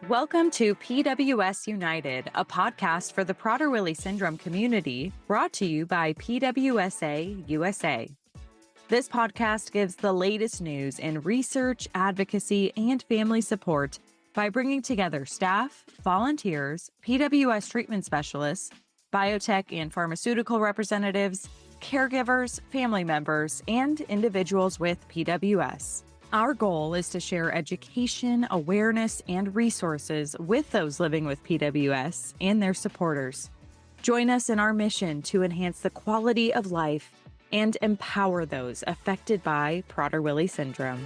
Welcome to PWS United, a podcast for the Prader-Willi Syndrome community, brought to you by PWSA USA. This podcast gives the latest news in research, advocacy, and family support by bringing together staff, volunteers, PWS treatment specialists, biotech and pharmaceutical representatives, caregivers, family members, and individuals with PWS. Our goal is to share education, awareness, and resources with those living with PWS and their supporters. Join us in our mission to enhance the quality of life and empower those affected by Prader-Willi Syndrome.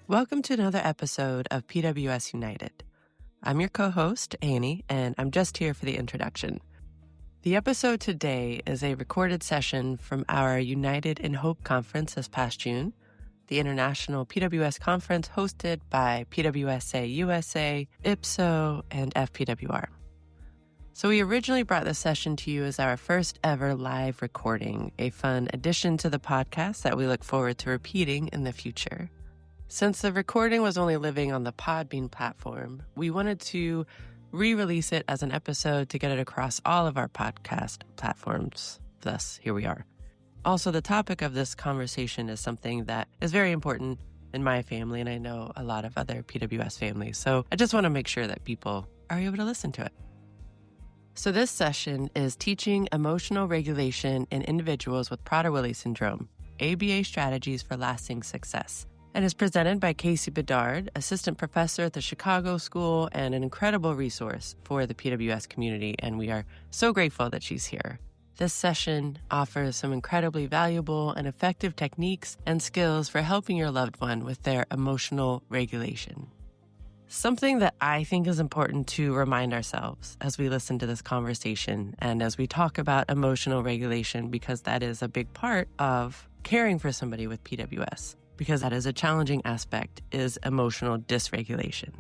Welcome to another episode of PWS United. I'm your co-host, Annie, and I'm just here for the introduction. The episode today is a recorded session from our United in Hope Conference this past June, the International PWS Conference hosted by PWSA USA, IPSO, and FPWR. So we originally brought this session to you as our first ever live recording, a fun addition to the podcast that we look forward to repeating in the future. Since the recording was only living on the Podbean platform, we wanted to re-release it as an episode to get it across all of our podcast platforms. Thus, here we are. Also, the topic of this conversation is something that is very important in my family, and I know a lot of other PWS families. So I just want to make sure that people are able to listen to it. So this session is Teaching Emotional Regulation in Individuals with Prader-Willi Syndrome, ABA Strategies for Lasting Success, and is presented by Kasey Bedard, assistant professor at the Chicago School and an incredible resource for the PWS community, and we are so grateful that she's here. This session offers some incredibly valuable and effective techniques and skills for helping your loved one with their emotional regulation. Something that I think is important to remind ourselves as we listen to this conversation and as we talk about emotional regulation, because that is a big part of caring for somebody with PWS. Because that is a challenging aspect, is emotional dysregulation.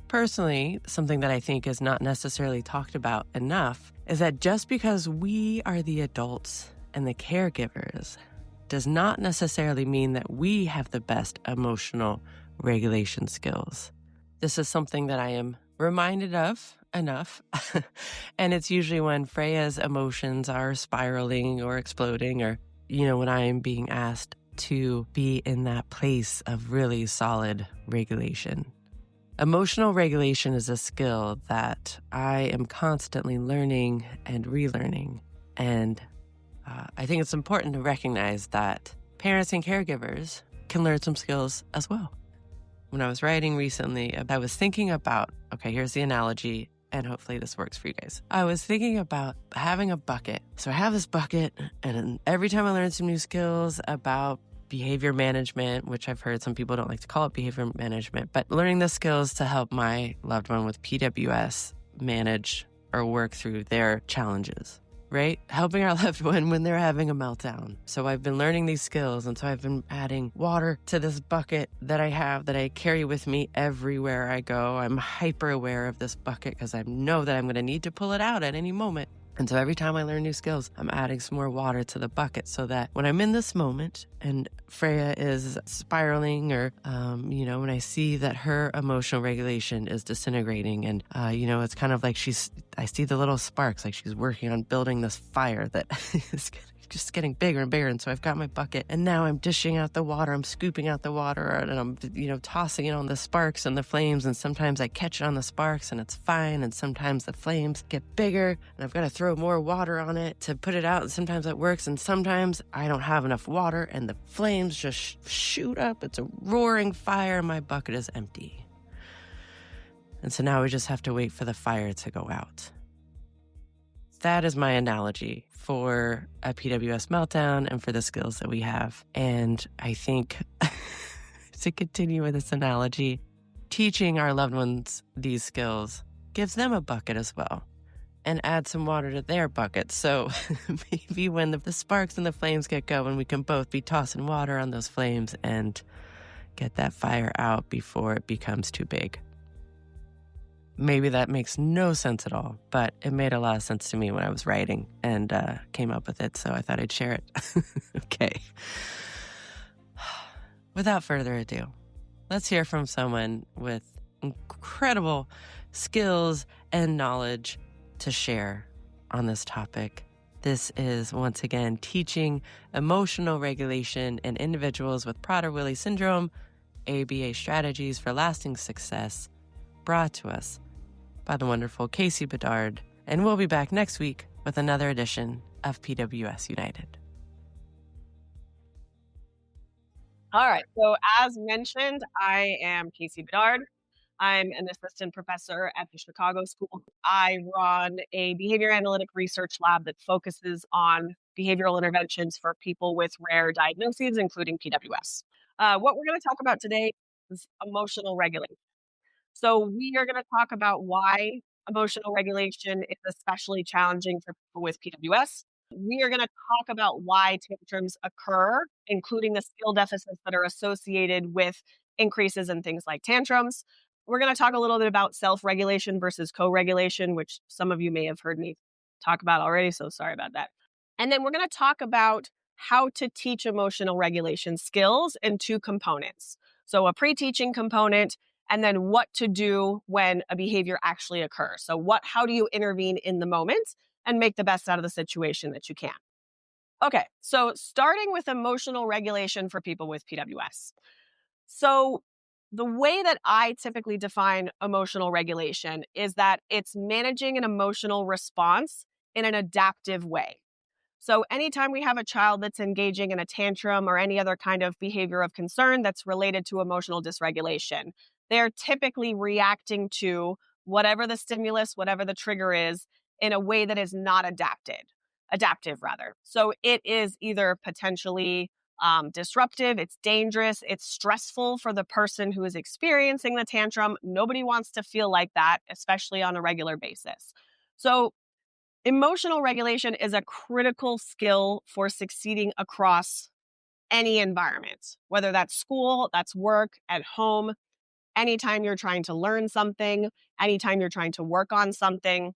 Personally, something that I think is not necessarily talked about enough is that just because we are the adults and the caregivers does not necessarily mean that we have the best emotional regulation skills. This is something that I am reminded of enough, and it's usually when Freya's emotions are spiraling or exploding, or, when I am being asked to be in that place of really solid regulation. Emotional regulation is a skill that I am constantly learning and relearning. And I think it's important to recognize that parents and caregivers can learn some skills as well. When I was writing recently, I was thinking about, okay, here's the analogy, and hopefully this works for you guys. I was thinking about having a bucket. So I have this bucket, and every time I learn some new skills about behavior management, which I've heard some people don't like to call it behavior management, but learning the skills to help my loved one with PWS manage or work through their challenges, right? Helping our loved one when they're having a meltdown. So I've been learning these skills, and so I've been adding water to this bucket that I have that I carry with me everywhere I go. I'm hyper aware of this bucket because I know that I'm going to need to pull it out at any moment. And so every time I learn new skills, I'm adding some more water to the bucket so that when I'm in this moment and Freya is spiraling or, when I see that her emotional regulation is disintegrating and, it's kind of like I see the little sparks, like she's working on building this fire that is just getting bigger and bigger. And so I've got my bucket, and now I'm dishing out the water. I'm scooping out the water, and I'm, tossing it on the sparks and the flames. And sometimes I catch it on the sparks and it's fine. And sometimes the flames get bigger and I've got to throw more water on it to put it out. And sometimes it works. And sometimes I don't have enough water and the flames just shoot up. It's a roaring fire. My bucket is empty. And so now we just have to wait for the fire to go out. That is my analogy for a PWS meltdown and for the skills that we have. And I think to continue with this analogy, teaching our loved ones these skills gives them a bucket as well and add some water to their bucket. So maybe when the sparks and the flames get going, we can both be tossing water on those flames and get that fire out before it becomes too big. Maybe that makes no sense at all, but it made a lot of sense to me when I was writing and came up with it, so I thought I'd share it. Okay. without further ado, let's hear from someone with incredible skills and knowledge to share on this topic. This is, once again, teaching emotional regulation in individuals with Prader-Willi Syndrome, ABA strategies for lasting success, brought to us by the wonderful Kasey Bedard. And we'll be back next week with another edition of PWS United. All right. So as mentioned, I am Kasey Bedard. I'm an assistant professor at the Chicago School. I run a behavior analytic research lab that focuses on behavioral interventions for people with rare diagnoses, including PWS. What we're going to talk about today is emotional regulation. So we are going to talk about why emotional regulation is especially challenging for people with PWS. We are going to talk about why tantrums occur, including the skill deficits that are associated with increases in things like tantrums. We're going to talk a little bit about self-regulation versus co-regulation, which some of you may have heard me talk about already, so sorry about that. And then we're going to talk about how to teach emotional regulation skills in two components. So a pre-teaching component, and then what to do when a behavior actually occurs. So how do you intervene in the moment and make the best out of the situation that you can? Okay, so starting with emotional regulation for people with PWS. So the way that I typically define emotional regulation is that it's managing an emotional response in an adaptive way. So anytime we have a child that's engaging in a tantrum or any other kind of behavior of concern that's related to emotional dysregulation, they're typically reacting to whatever the stimulus, whatever the trigger is, in a way that is not adaptive rather. So it is either potentially disruptive, it's dangerous, it's stressful for the person who is experiencing the tantrum. Nobody wants to feel like that, especially on a regular basis. So emotional regulation is a critical skill for succeeding across any environment, whether that's school, that's work, at home, anytime you're trying to learn something, anytime you're trying to work on something.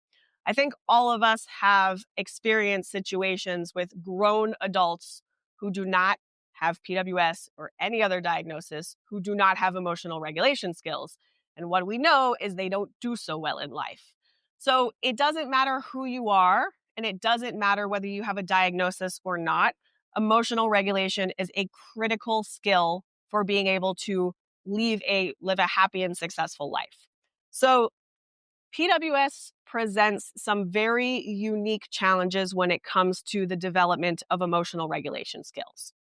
I think all of us have experienced situations with grown adults who do not have PWS or any other diagnosis, who do not have emotional regulation skills. And what we know is they don't do so well in life. So it doesn't matter who you are, and it doesn't matter whether you have a diagnosis or not. Emotional regulation is a critical skill for being able to live a happy and successful life. So PWS presents some very unique challenges when it comes to the development of emotional regulation skills.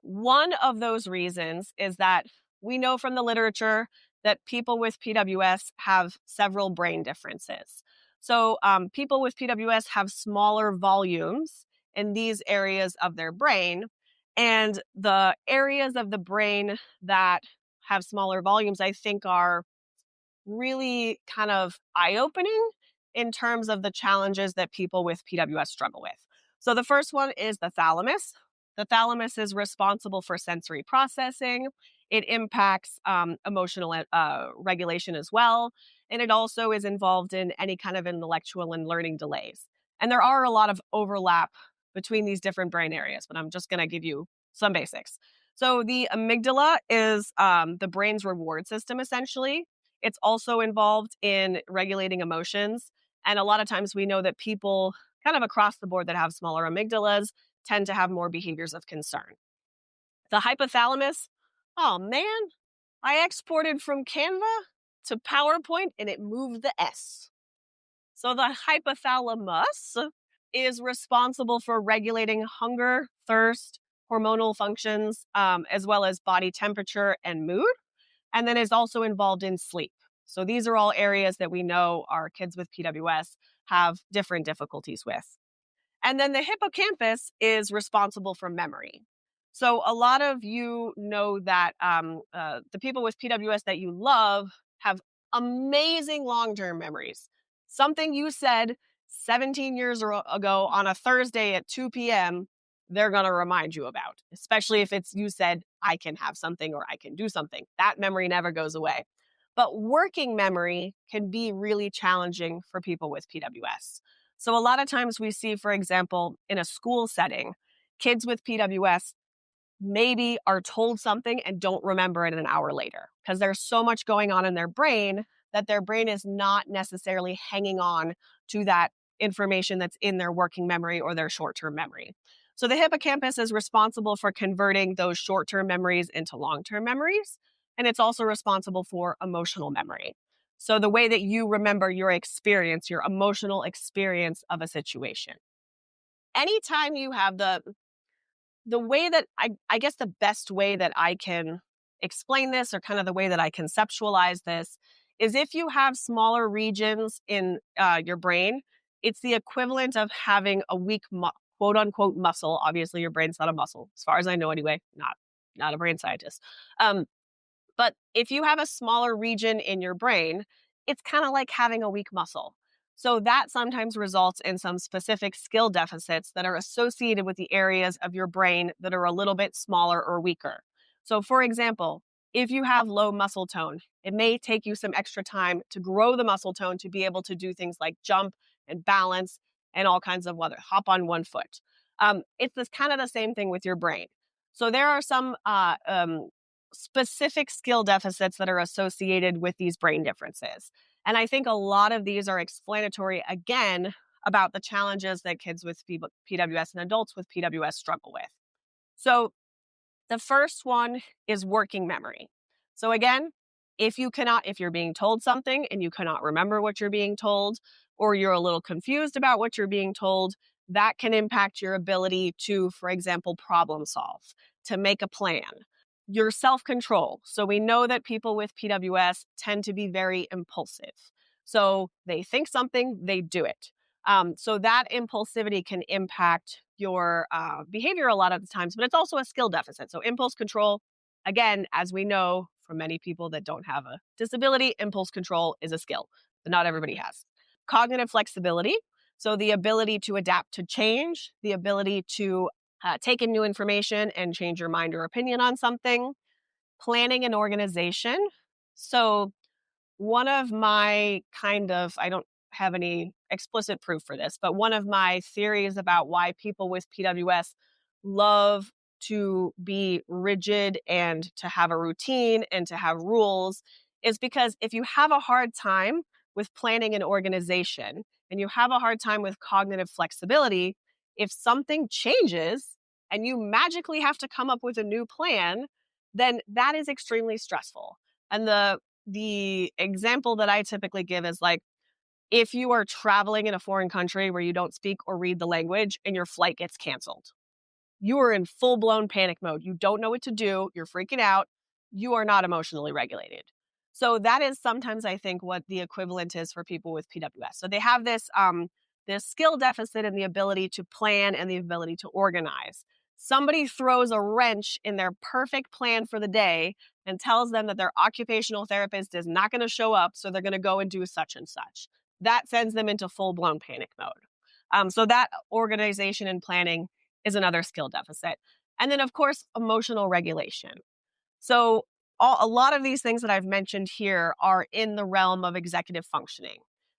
One of those reasons is that we know from the literature that people with PWS have several brain differences. So people with PWS have smaller volumes in these areas of their brain. And the areas of the brain that have smaller volumes, I think, are really kind of eye-opening in terms of the challenges that people with PWS struggle with. So the first one is the thalamus. The thalamus is responsible for sensory processing. It impacts emotional regulation as well. And it also is involved in any kind of intellectual and learning delays. And there are a lot of overlap between these different brain areas, but I'm just going to give you some basics. So the amygdala is the brain's reward system, essentially. It's also involved in regulating emotions. And a lot of times we know that people kind of across the board that have smaller amygdalas tend to have more behaviors of concern. The hypothalamus, oh man, I exported from Canva to PowerPoint and it moved the S. So the hypothalamus is responsible for regulating hunger, thirst, hormonal functions, as well as body temperature and mood, and then is also involved in sleep. So these are all areas that we know our kids with PWS have different difficulties with. And then the hippocampus is responsible for memory. So a lot of you know that the people with PWS that you love have amazing long-term memories. Something you said 17 years ago on a Thursday at 2 p.m., they're going to remind you about, especially if it's you said, I can have something or I can do something. That memory never goes away. But working memory can be really challenging for people with PWS. So a lot of times we see, for example, in a school setting, kids with PWS maybe are told something and don't remember it an hour later because there's so much going on in their brain that their brain is not necessarily hanging on to that information that's in their working memory or their short-term memory. So the hippocampus is responsible for converting those short-term memories into long-term memories, and it's also responsible for emotional memory. So the way that you remember your experience, your emotional experience of a situation. Anytime you have the way that I guess the best way that I can explain this, or kind of the way that I conceptualize this, is if you have smaller regions in your brain, it's the equivalent of having a weak quote unquote muscle. Obviously, your brain's not a muscle, as far as I know anyway. Not a brain scientist. But if you have a smaller region in your brain, it's kind of like having a weak muscle. So that sometimes results in some specific skill deficits that are associated with the areas of your brain that are a little bit smaller or weaker. So for example, if you have low muscle tone, it may take you some extra time to grow the muscle tone to be able to do things like jump and balance and all kinds of other, hop on one foot. It's this kind of the same thing with your brain. So there are some specific skill deficits that are associated with these brain differences. And I think a lot of these are explanatory, again, about the challenges that kids with PWS and adults with PWS struggle with. So the first one is working memory. So again, if you're being told something and you cannot remember what you're being told, or you're a little confused about what you're being told, that can impact your ability to, for example, problem solve, to make a plan. Your self-control. So we know that people with PWS tend to be very impulsive. So they think something, they do it. So that impulsivity can impact your behavior a lot of the times, but it's also a skill deficit. So impulse control, again, as we know from many people that don't have a disability, impulse control is a skill that not everybody has. Cognitive flexibility. So the ability to adapt to change, the ability to take in new information and change your mind or opinion on something. Planning and organization. So one of my I don't have any explicit proof for this, but one of my theories about why people with PWS love to be rigid and to have a routine and to have rules is because if you have a hard time with planning and organization and you have a hard time with cognitive flexibility, if something changes and you magically have to come up with a new plan, then that is extremely stressful. And the example that I typically give is like, if you are traveling in a foreign country where you don't speak or read the language and your flight gets canceled, you are in full-blown panic mode. You don't know what to do. You're freaking out. You are not emotionally regulated. So that is sometimes, I think, what the equivalent is for people with PWS. So they have this skill deficit in the ability to plan and the ability to organize. Somebody throws a wrench in their perfect plan for the day and tells them that their occupational therapist is not going to show up, so they're going to go and do such and such. That sends them into full-blown panic mode. So that organization and planning is another skill deficit. And then, of course, emotional regulation. So a lot of these things that I've mentioned here are in the realm of executive functioning.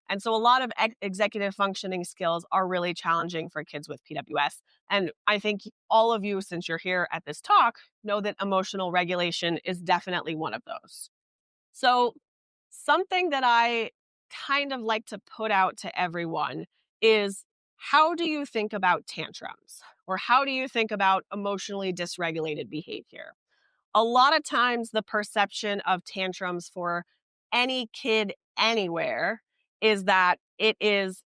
And so a lot of executive functioning skills are really challenging for kids with PWS. And I think all of you, since you're here at this talk, know that emotional regulation is definitely one of those. So something that I kind of like to put out to everyone is, how do you think about tantrums? Or how do you think about emotionally dysregulated behavior? A lot of times the perception of tantrums for any kid anywhere is that it is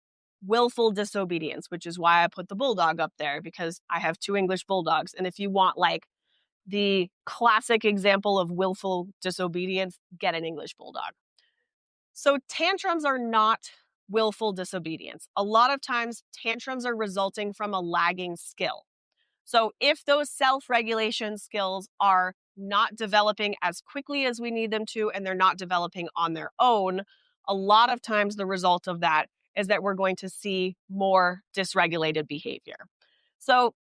willful disobedience, which is why I put the bulldog up there, because I have 2 English bulldogs. And if you want like the classic example of willful disobedience, get an English bulldog. So tantrums are not willful disobedience. A lot of times tantrums are resulting from a lagging skill. So if those self-regulation skills are not developing as quickly as we need them to, and they're not developing on their own, a lot of times the result of that is that we're going to see more dysregulated behavior. So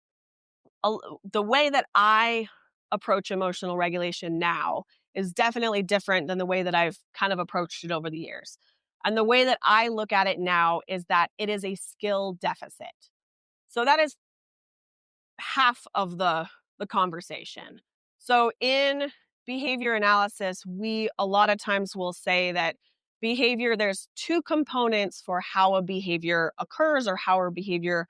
the way that I approach emotional regulation now is definitely different than the way that I've kind of approached it over the years. And the way that I look at it now is that it is a skill deficit. So that is half of the the conversation. So in behavior analysis, we a lot of times will say that behavior, there's two components for how a behavior occurs or how our behavior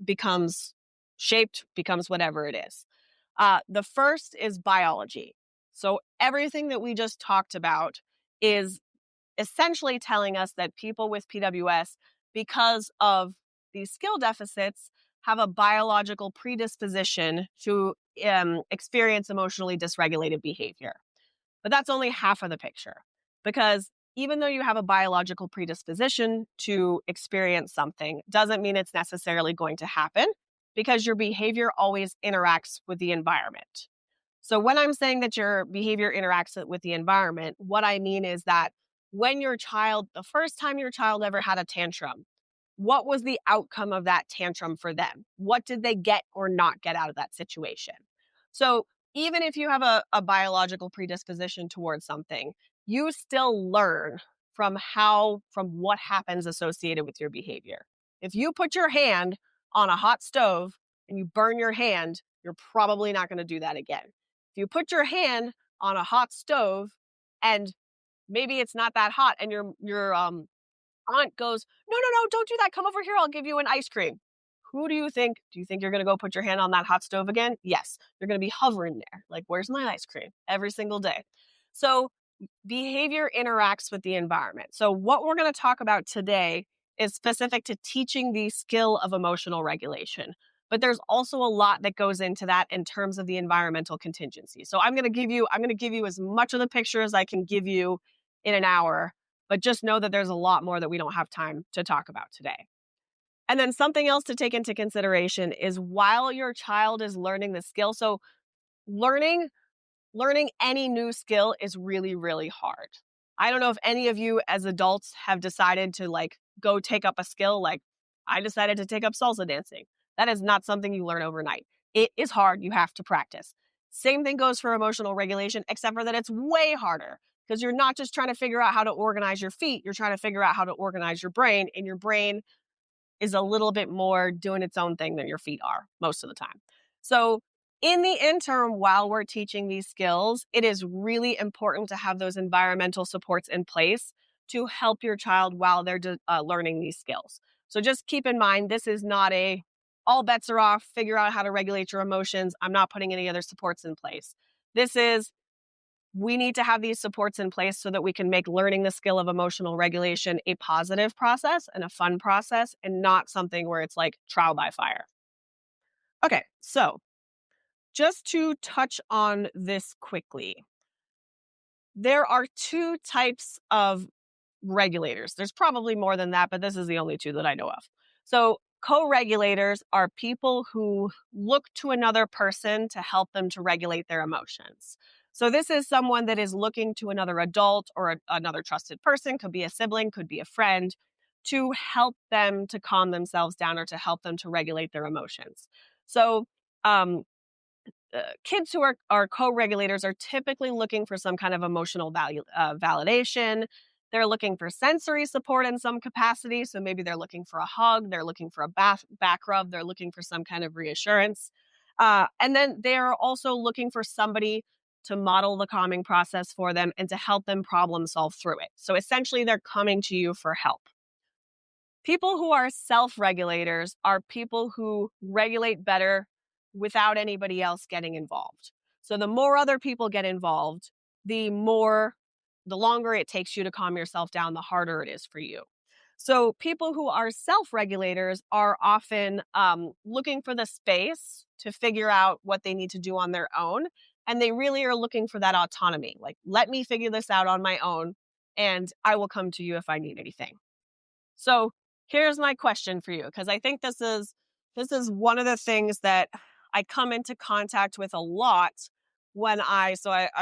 becomes shaped, becomes whatever it is. The first is biology. So everything that we just talked about is essentially telling us that people with PWS, because of these skill deficits, have a biological predisposition to experience emotionally dysregulated behavior. But that's only half of the picture, because even though you have a biological predisposition to experience something, doesn't mean it's necessarily going to happen, because your behavior always interacts with the environment. So when I'm saying that your behavior interacts with the environment, what I mean is that when the first time your child ever had a tantrum, what was the outcome of that tantrum for them? What did they get or not get out of that situation? So even if you have a biological predisposition towards something, you still learn from what happens associated with your behavior. If you put your hand on a hot stove and you burn your hand, you're probably not going to do that again. If you put your hand on a hot stove and maybe it's not that hot and your aunt goes, no, no, no, don't do that. Come over here. I'll give you an ice cream. Who do you think? Do you think you're going to go put your hand on that hot stove again? Yes. You're going to be hovering there. Like, where's my ice cream? Every single day. So behavior interacts with the environment. So what we're going to talk about today is specific to teaching the skill of emotional regulation. But there's also a lot that goes into that in terms of the environmental contingency. So I'm going to give you as much of the picture as I can give you in an hour, but just know that there's a lot more that we don't have time to talk about today. And then something else to take into consideration is while your child is learning the skill, so learning any new skill is really, really hard. I don't know if any of you as adults have decided to go take up a skill. Like I decided to take up salsa dancing. That is not something you learn overnight. It is hard. You have to practice. Same thing goes for emotional regulation, except for that it's way harder because you're not just trying to figure out how to organize your feet. You're trying to figure out how to organize your brain, and your brain is a little bit more doing its own thing than your feet are most of the time. So in the interim, while we're teaching these skills, it is really important to have those environmental supports in place to help your child while they're learning these skills. So just keep in mind, this is not all bets are off, figure out how to regulate your emotions. I'm not putting any other supports in place. We need to have these supports in place so that we can make learning the skill of emotional regulation a positive process and a fun process, and not something where it's like trial by fire. Okay, so just to touch on this quickly, there are two types of regulators. There's probably more than that, but this is the only two that I know of. So co-regulators are people who look to another person to help them to regulate their emotions. So this is someone that is looking to another adult or another trusted person, could be a sibling, could be a friend, to help them to calm themselves down or to help them to regulate their emotions. So kids who are co-regulators are typically looking for some kind of emotional validation. They're looking for sensory support in some capacity. So maybe they're looking for a hug, they're looking for a back rub, they're looking for some kind of reassurance. And then they're also looking for somebody to model the calming process for them and to help them problem solve through it. So essentially, they're coming to you for help. People who are self-regulators are people who regulate better without anybody else getting involved. So the more other people get involved, the longer it takes you to calm yourself down, the harder it is for you. So people who are self-regulators are often looking for the space to figure out what they need to do on their own. And they really are looking for that autonomy. Like, let me figure this out on my own, and I will come to you if I need anything. So here's my question for you, because I think this is one of the things that I come into contact with a lot when I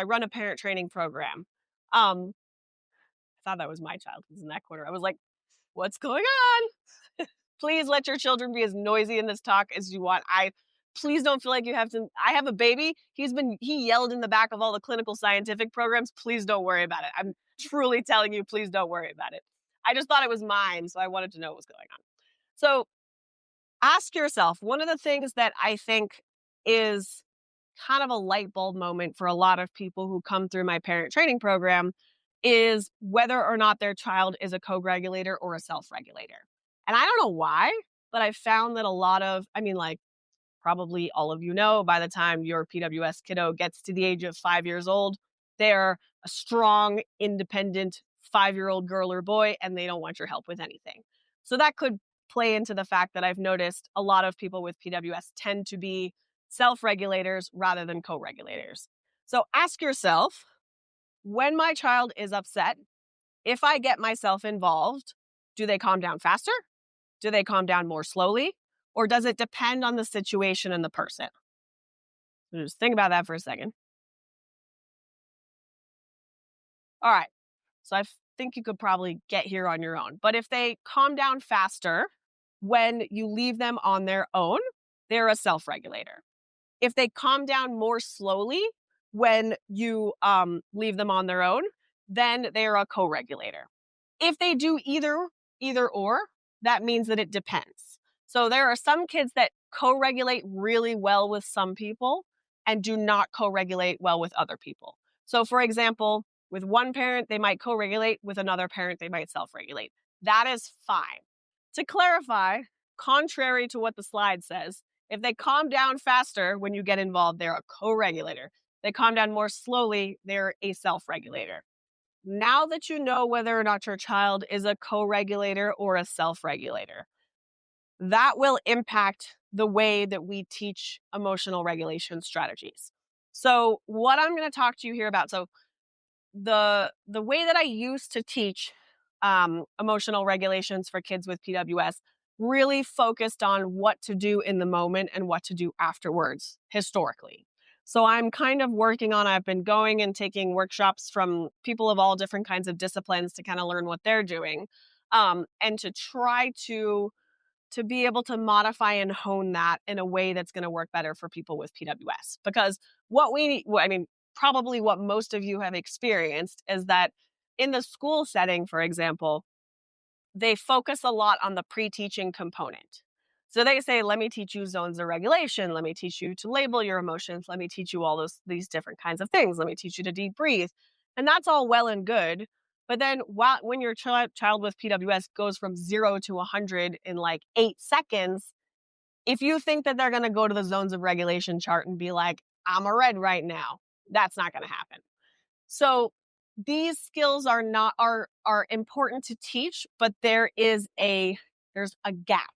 run a parent training program. I thought that was my child who's in that corner. I was like, what's going on? Please let your children be as noisy in this talk as you want. Please don't feel like you have to. I have a baby. He yelled in the back of all the clinical scientific programs. Please don't worry about it. I'm truly telling you, please don't worry about it. I just thought it was mine, so I wanted to know what was going on. So ask yourself, one of the things that I think is kind of a light bulb moment for a lot of people who come through my parent training program is whether or not their child is a co-regulator or a self-regulator. And I don't know why, but I found that a lot of, probably all of you know, by the time your PWS kiddo gets to the age of 5 years old, they're a strong, independent 5-year-old girl or boy, and they don't want your help with anything. So that could play into the fact that I've noticed a lot of people with PWS tend to be self-regulators rather than co-regulators. So ask yourself, when my child is upset, if I get myself involved, do they calm down faster? Do they calm down more slowly? Or does it depend on the situation and the person? So just think about that for a second. All right. So I think you could probably get here on your own. But if they calm down faster when you leave them on their own, they're a self-regulator. If they calm down more slowly when you leave them on their own, then they're a co-regulator. If they do either or, that means that it depends. So there are some kids that co-regulate really well with some people and do not co-regulate well with other people. So for example, with one parent, they might co-regulate. With another parent, they might self-regulate. That is fine. To clarify, contrary to what the slide says, if they calm down faster when you get involved, they're a co-regulator. They calm down more slowly, they're a self-regulator. Now that you know whether or not your child is a co-regulator or a self-regulator, that will impact the way that we teach emotional regulation strategies. So what I'm going to talk to you here about, so the way that I used to teach emotional regulations for kids with PWS really focused on what to do in the moment and what to do afterwards historically. So I'm kind of I've been going and taking workshops from people of all different kinds of disciplines to kind of learn what they're doing, and to try to be able to modify and hone that in a way that's going to work better for people with PWS. Because probably what most of you have experienced is that in the school setting, for example, they focus a lot on the pre-teaching component. So they say, let me teach you zones of regulation. Let me teach you to label your emotions. Let me teach you all these different kinds of things. Let me teach you to deep breathe. And that's all well and good. But then when your child with PWS goes from 0 to 100 in like 8 seconds, if you think that they're going to go to the zones of regulation chart and be like, I'm a red right now, that's not going to happen. So these skills are important to teach, but there's a gap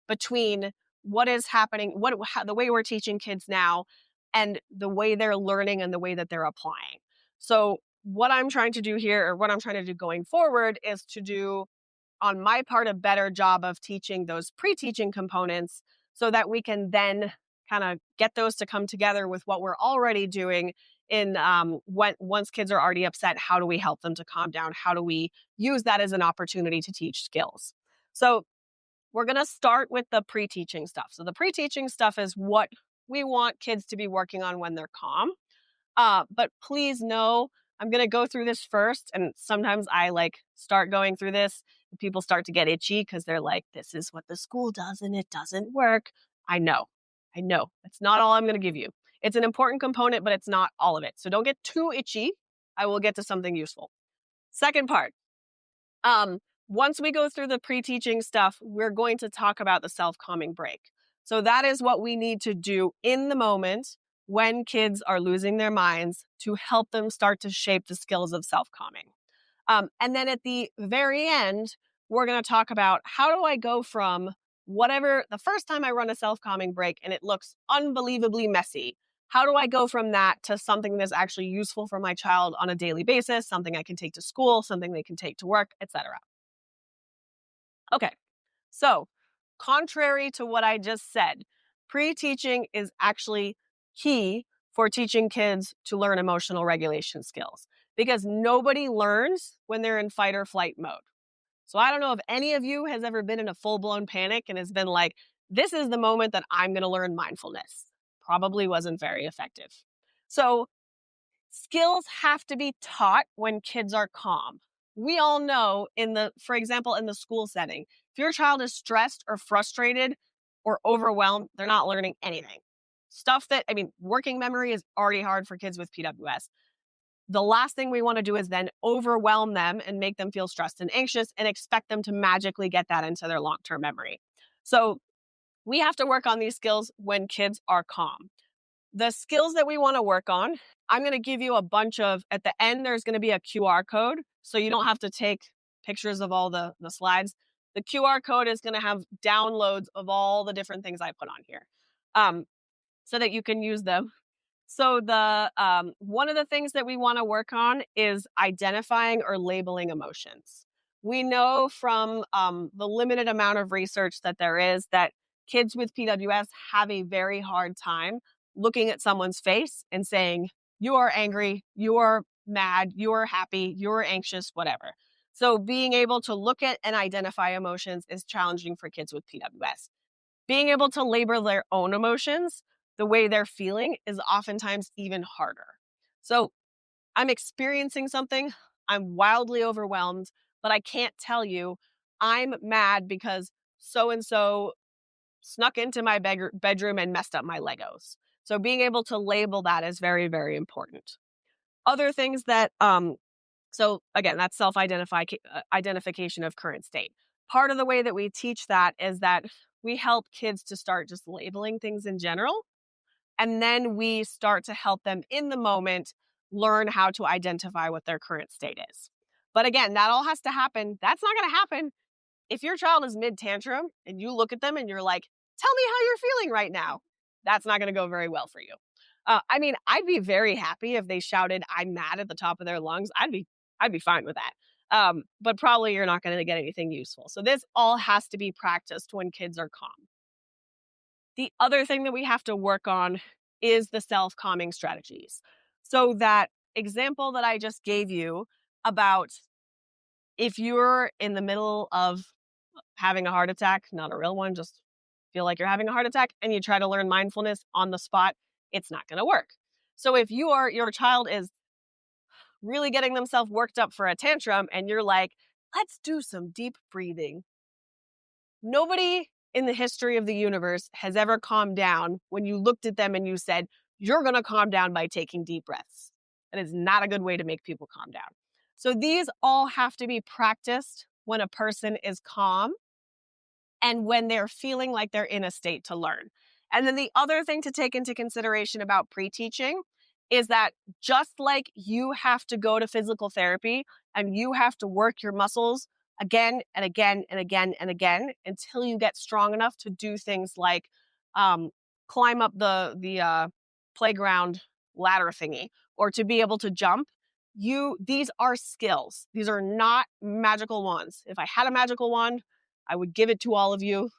between what is happening, the way we're teaching kids now and the way they're learning and the way that they're applying. So what I'm trying to do here, or what I'm trying to do going forward, is to do, on my part, a better job of teaching those pre-teaching components so that we can then kind of get those to come together with what we're already doing in once kids are already upset. How do we help them to calm down? How do we use that as an opportunity to teach skills? So we're going to start with the pre-teaching stuff. So the pre-teaching stuff is what we want kids to be working on when they're calm. But please know, I'm going to go through this first. And sometimes I start going through this and people start to get itchy because they're like, this is what the school does and it doesn't work. I know. It's not all I'm going to give you. It's an important component, but it's not all of it. So don't get too itchy. I will get to something useful. Second part. Once we go through the pre-teaching stuff, we're going to talk about the self-calming break. So that is what we need to do in the moment when kids are losing their minds to help them start to shape the skills of self-calming. And then at the very end, we're going to talk about how do I go from the first time I run a self-calming break and it looks unbelievably messy. How do I go from that to something that's actually useful for my child on a daily basis, something I can take to school, something they can take to work, etc. Okay, so contrary to what I just said, pre-teaching is actually key for teaching kids to learn emotional regulation skills, because nobody learns when they're in fight or flight mode. So I don't know if any of you has ever been in a full-blown panic and has been like, this is the moment that I'm going to learn mindfulness. Probably wasn't very effective. So skills have to be taught when kids are calm. We all know for example, in the school setting, if your child is stressed or frustrated or overwhelmed, they're not learning anything. stuff that, working memory is already hard for kids with PWS. The last thing we want to do is then overwhelm them and make them feel stressed and anxious and expect them to magically get that into their long-term memory. So we have to work on these skills when kids are calm. The skills that we want to work on, I'm going to give you a bunch of, at the end, there's going to be a QR code. So you don't have to take pictures of all the slides. The QR code is going to have downloads of all the different things I put on here, so that you can use them. So the one of the things that we want to work on is identifying or labeling emotions. We know from the limited amount of research that there is that kids with PWS have a very hard time looking at someone's face and saying, you are angry, you are mad, you are happy, you are anxious, whatever. So being able to look at and identify emotions is challenging for kids with PWS. Being able to label their own emotions, the way they're feeling, is oftentimes even harder. So I'm experiencing something, I'm wildly overwhelmed, but I can't tell you I'm mad because so-and-so snuck into my bedroom and messed up my Legos. So being able to label that is very, very important. Other things that, so again, that's identification of current state. Part of the way that we teach that is that we help kids to start just labeling things in general. And then we start to help them in the moment learn how to identify what their current state is. But again, that all has to happen. That's not going to happen if your child is mid-tantrum and you look at them and you're like, tell me how you're feeling right now. That's not going to go very well for you. I'd be very happy if they shouted, I'm mad, at the top of their lungs. I'd be fine with that. But probably you're not going to get anything useful. So this all has to be practiced when kids are calm. The other thing that we have to work on is the self-calming strategies. So that example that I just gave you about if you're in the middle of having a heart attack, not a real one, just feel like you're having a heart attack, and you try to learn mindfulness on the spot, it's not going to work. So if your child is really getting themselves worked up for a tantrum and you're like, let's do some deep breathing. Nobody in the history of the universe has ever calmed down when you looked at them and you said, you're going to calm down by taking deep breaths. That is not a good way to make people calm down. So these all have to be practiced when a person is calm and when they're feeling like they're in a state to learn. And then the other thing to take into consideration about pre-teaching is that just like you have to go to physical therapy and you have to work your muscles again and again and again and again until you get strong enough to do things like climb up the playground ladder thingy or to be able to jump. These are skills. These are not magical wands. If I had a magical wand, I would give it to all of you.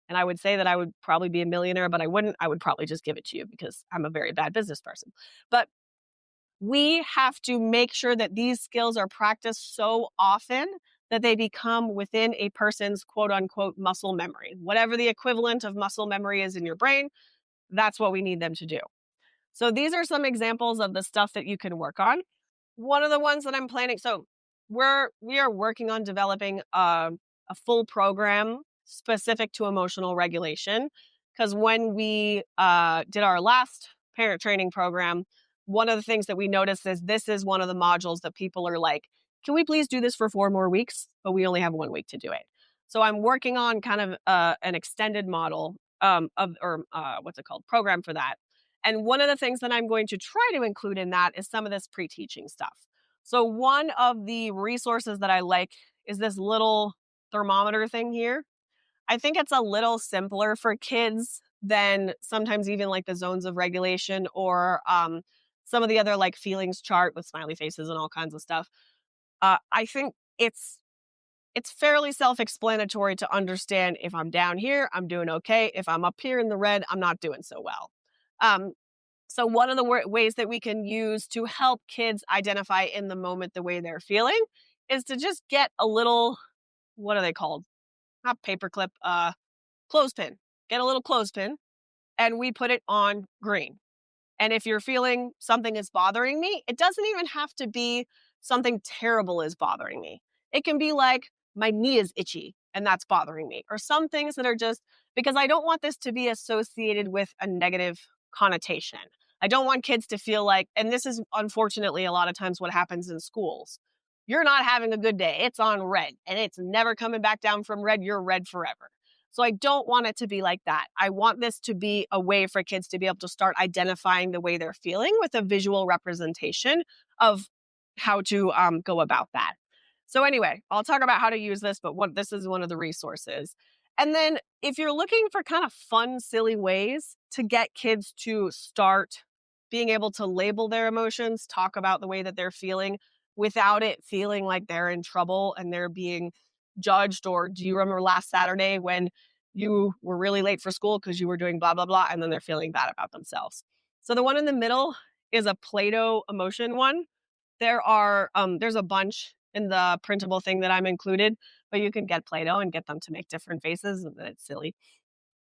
And I would say that I would probably be a millionaire, but I wouldn't. I would probably just give it to you because I'm a very bad business person. But we have to make sure that these skills are practiced so often that they become within a person's quote unquote muscle memory. Whatever the equivalent of muscle memory is in your brain, that's what we need them to do. So these are some examples of the stuff that you can work on. One of the ones that I'm planning, so we are working on developing a full program specific to emotional regulation. Because when we did our last parent training program, one of the things that we noticed is this is one of the modules that people are like, can we please do this for 4 more weeks? But we only have 1 week to do it. So I'm working on kind of an extended model program for that. And one of the things that I'm going to try to include in that is some of this pre-teaching stuff. So one of the resources that I like is this little thermometer thing here. I think it's a little simpler for kids than sometimes even like the zones of regulation or some of the other like feelings chart with smiley faces and all kinds of stuff. I think it's fairly self-explanatory to understand if I'm down here, I'm doing okay. If I'm up here in the red, I'm not doing so well. So one of the ways that we can use to help kids identify in the moment the way they're feeling is to just get a little, what are they called? Not paperclip, clothespin. Get a little clothespin and we put it on green. And if you're feeling something is bothering me, it doesn't even have to be something terrible is bothering me. It can be like my knee is itchy and that's bothering me, or some things that are just because I don't want this to be associated with a negative connotation. I don't want kids to feel like, and this is unfortunately a lot of times what happens in schools. You're not having a good day. It's on red and it's never coming back down from red. You're red forever. So I don't want it to be like that. I want this to be a way for kids to be able to start identifying the way they're feeling with a visual representation of how to go about that. So anyway, I'll talk about how to use this, but this is one of the resources. And then if you're looking for kind of fun, silly ways to get kids to start being able to label their emotions, talk about the way that they're feeling without it feeling like they're in trouble and they're being judged, or do you remember last Saturday when you were really late for school because you were doing blah, blah, blah, and then they're feeling bad about themselves. So the one in the middle is a Play-Doh emotion one. There's a bunch in the printable thing that I'm included, but you can get Play-Doh and get them to make different faces, and it's silly.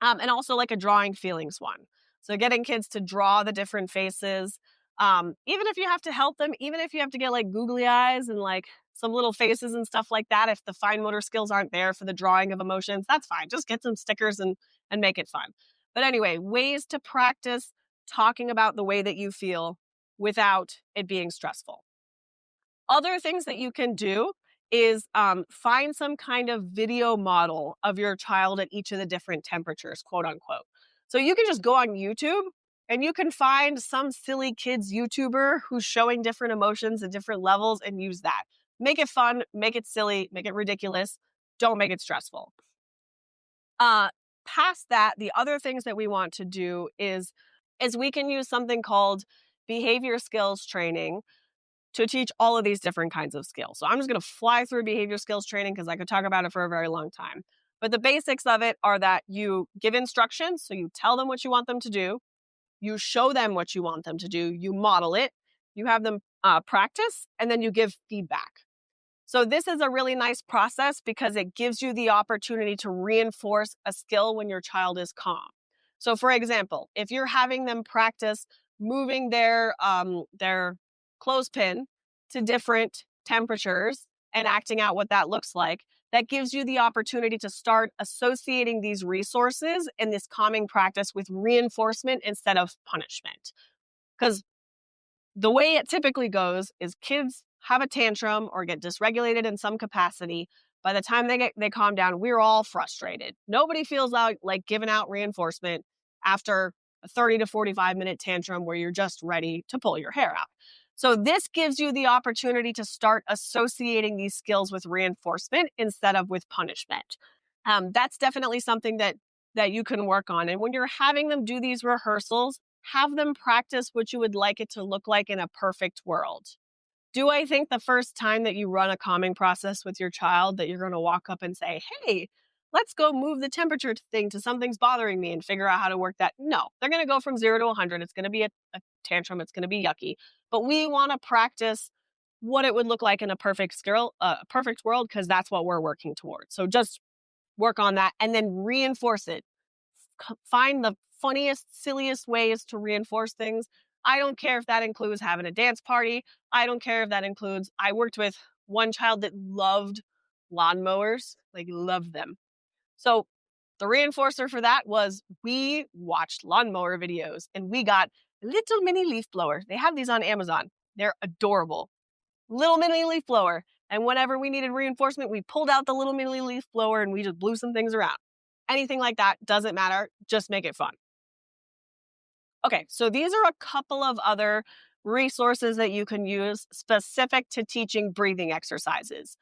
And also like a drawing feelings one. So getting kids to draw the different faces, even if you have to help them, even if you have to get like googly eyes and like some little faces and stuff like that, if the fine motor skills aren't there for the drawing of emotions, that's fine. Just get some stickers and make it fun. But anyway, ways to practice talking about the way that you feel without it being stressful. Other things that you can do is find some kind of video model of your child at each of the different temperatures, quote unquote. So you can just go on YouTube and you can find some silly kids YouTuber who's showing different emotions at different levels and use that. Make it fun, make it silly, make it ridiculous. Don't make it stressful. Past that, the other things that we want to do is we can use something called behavior skills training to teach all of these different kinds of skills. So I'm just going to fly through behavior skills training because I could talk about it for a very long time. But the basics of it are that you give instructions. So you tell them what you want them to do. You show them what you want them to do. You model it. You have them practice, and then you give feedback. So this is a really nice process because it gives you the opportunity to reinforce a skill when your child is calm. So for example, if you're having them practice moving their clothespin to different temperatures and acting out what that looks like, that gives you the opportunity to start associating these resources in this calming practice with reinforcement instead of punishment. Because the way it typically goes is kids have a tantrum or get dysregulated in some capacity. By the time they calm down, we're all frustrated. Nobody feels like giving out reinforcement after a 30 to 45 minute tantrum where you're just ready to pull your hair out. So this gives you the opportunity to start associating these skills with reinforcement instead of with punishment. That's definitely something that you can work on. And when you're having them do these rehearsals, have them practice what you would like it to look like in a perfect world. Do I think the first time that you run a calming process with your child that you're going to walk up and say, hey, let's go move the temperature thing to something's bothering me and figure out how to work that? No, they're going to go from 0 to 100. It's going to be a tantrum. It's going to be yucky. But we want to practice what it would look like in a perfect world because that's what we're working towards. So just work on that and then reinforce it. Find the funniest, silliest ways to reinforce things. I don't care if that includes having a dance party. I don't care if that includes, I worked with one child that loved lawnmowers, like loved them. So the reinforcer for that was we watched lawnmower videos and we got a little mini leaf blower. They have these on Amazon. They're adorable. Little mini leaf blower. And whenever we needed reinforcement, we pulled out the little mini leaf blower and we just blew some things around. Anything like that, doesn't matter. Just make it fun. Okay, so these are a couple of other resources that you can use specific to teaching breathing exercises.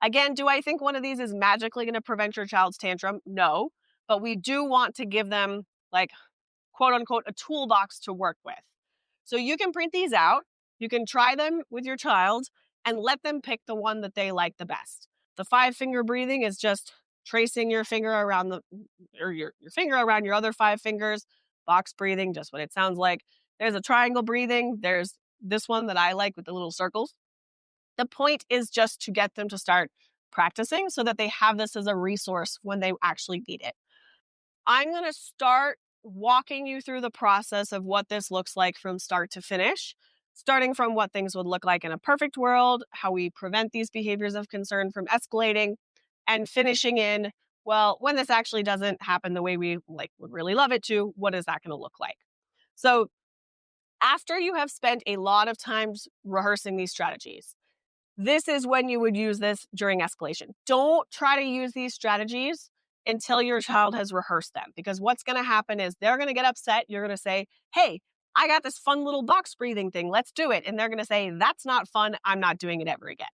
Again, do I think one of these is magically going to prevent your child's tantrum? No, but we do want to give them, like, quote unquote, a toolbox to work with. So you can print these out. You can try them with your child and let them pick the one that they like the best. The 5-finger breathing is just tracing your finger around your finger around your other 5 fingers. Box breathing, just what it sounds like. There's a triangle breathing. There's this one that I like with the little circles. The point is just to get them to start practicing so that they have this as a resource when they actually need it. I'm going to start walking you through the process of what this looks like from start to finish, starting from what things would look like in a perfect world, how we prevent these behaviors of concern from escalating, and finishing in, well, when this actually doesn't happen the way we would really love it to, what is that going to look like? So after you have spent a lot of times rehearsing these strategies, this is when you would use this during escalation. Don't try to use these strategies until your child has rehearsed them, because what's going to happen is they're going to get upset. You're going to say, hey, I got this fun little box breathing thing. Let's do it. And they're going to say, that's not fun. I'm not doing it ever again.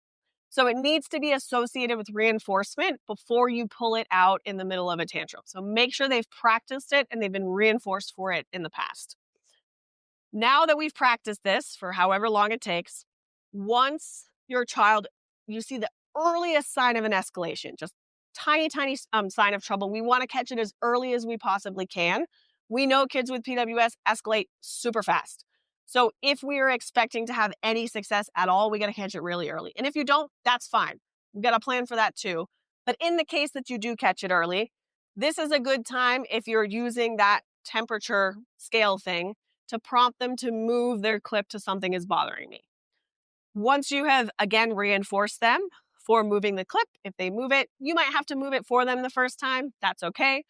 So it needs to be associated with reinforcement before you pull it out in the middle of a tantrum. So make sure they've practiced it and they've been reinforced for it in the past. Now that we've practiced this for however long it takes, once your child, you see the earliest sign of an escalation, just tiny sign of trouble, we want to catch it as early as we possibly can. We know kids with PWS escalate super fast. So if we are expecting to have any success at all, we got to catch it really early. And if you don't, that's fine. We've got a plan for that too. But in the case that you do catch it early, this is a good time, if you're using that temperature scale thing, to prompt them to move their clip to something is bothering me. Once you have, again, reinforced them for moving the clip, if they move it, you might have to move it for them the first time. That's okay.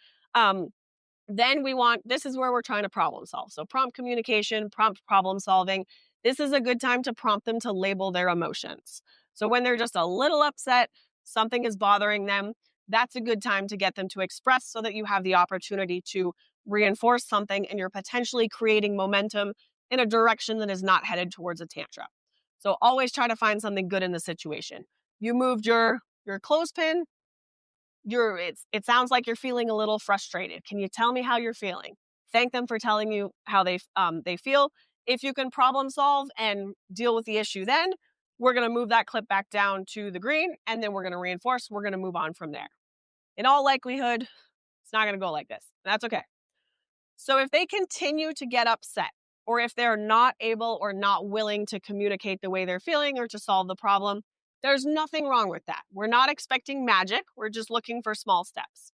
Then this is where we're trying to problem solve. So prompt communication, prompt problem solving. This is a good time to prompt them to label their emotions. So when they're just a little upset, something is bothering them, that's a good time to get them to express so that you have the opportunity to reinforce something and you're potentially creating momentum in a direction that is not headed towards a tantrum. So always try to find something good in the situation. You moved your clothespin. It sounds like you're feeling a little frustrated. Can you tell me how you're feeling? Thank them for telling you how they feel. If you can problem solve and deal with the issue, then we're going to move that clip back down to the green, and then we're going to reinforce. We're going to move on from there. In all likelihood, it's not going to go like this. That's okay. So if they continue to get upset, or if they're not able or not willing to communicate the way they're feeling or to solve the problem, there's nothing wrong with that. We're not expecting magic. We're just looking for small steps.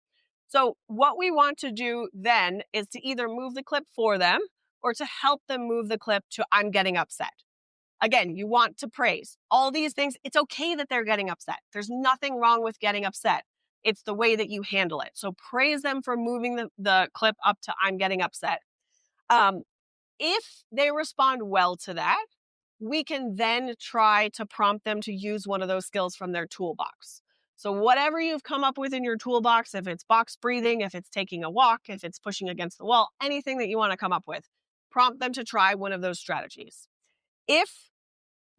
So what we want to do then is to either move the clip for them or to help them move the clip to I'm getting upset. Again, you want to praise all these things. It's okay that they're getting upset. There's nothing wrong with getting upset. It's the way that you handle it. So praise them for moving the clip up to I'm getting upset. If they respond well to that, we can then try to prompt them to use one of those skills from their toolbox. So whatever you've come up with in your toolbox, if it's box breathing, if it's taking a walk, if it's pushing against the wall, anything that you want to come up with, prompt them to try one of those strategies. If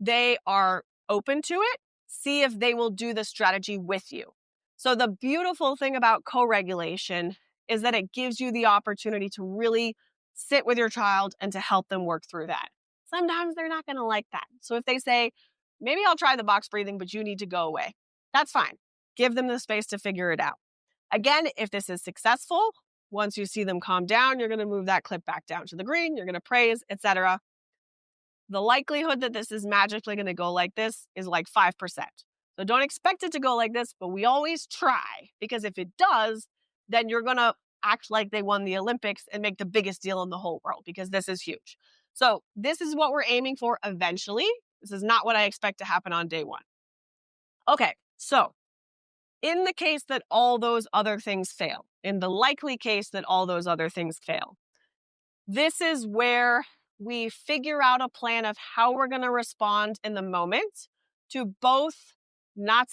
they are open to it, see if they will do the strategy with you. So the beautiful thing about co-regulation is that it gives you the opportunity to really sit with your child and to help them work through that. Sometimes they're not going to like that. So if they say, maybe I'll try the box breathing, but you need to go away, that's fine. Give them the space to figure it out. Again, if this is successful, once you see them calm down, you're going to move that clip back down to the green, you're going to praise, etc. The likelihood that this is magically going to go like this is like 5%. So don't expect it to go like this, but we always try, because if it does, then you're going to act like they won the Olympics and make the biggest deal in the whole world, because this is huge. So this is what we're aiming for eventually. This is not what I expect to happen on day one. Okay, so in the case that all those other things fail, in the likely case that all those other things fail, this is where we figure out a plan of how we're going to respond in the moment to both not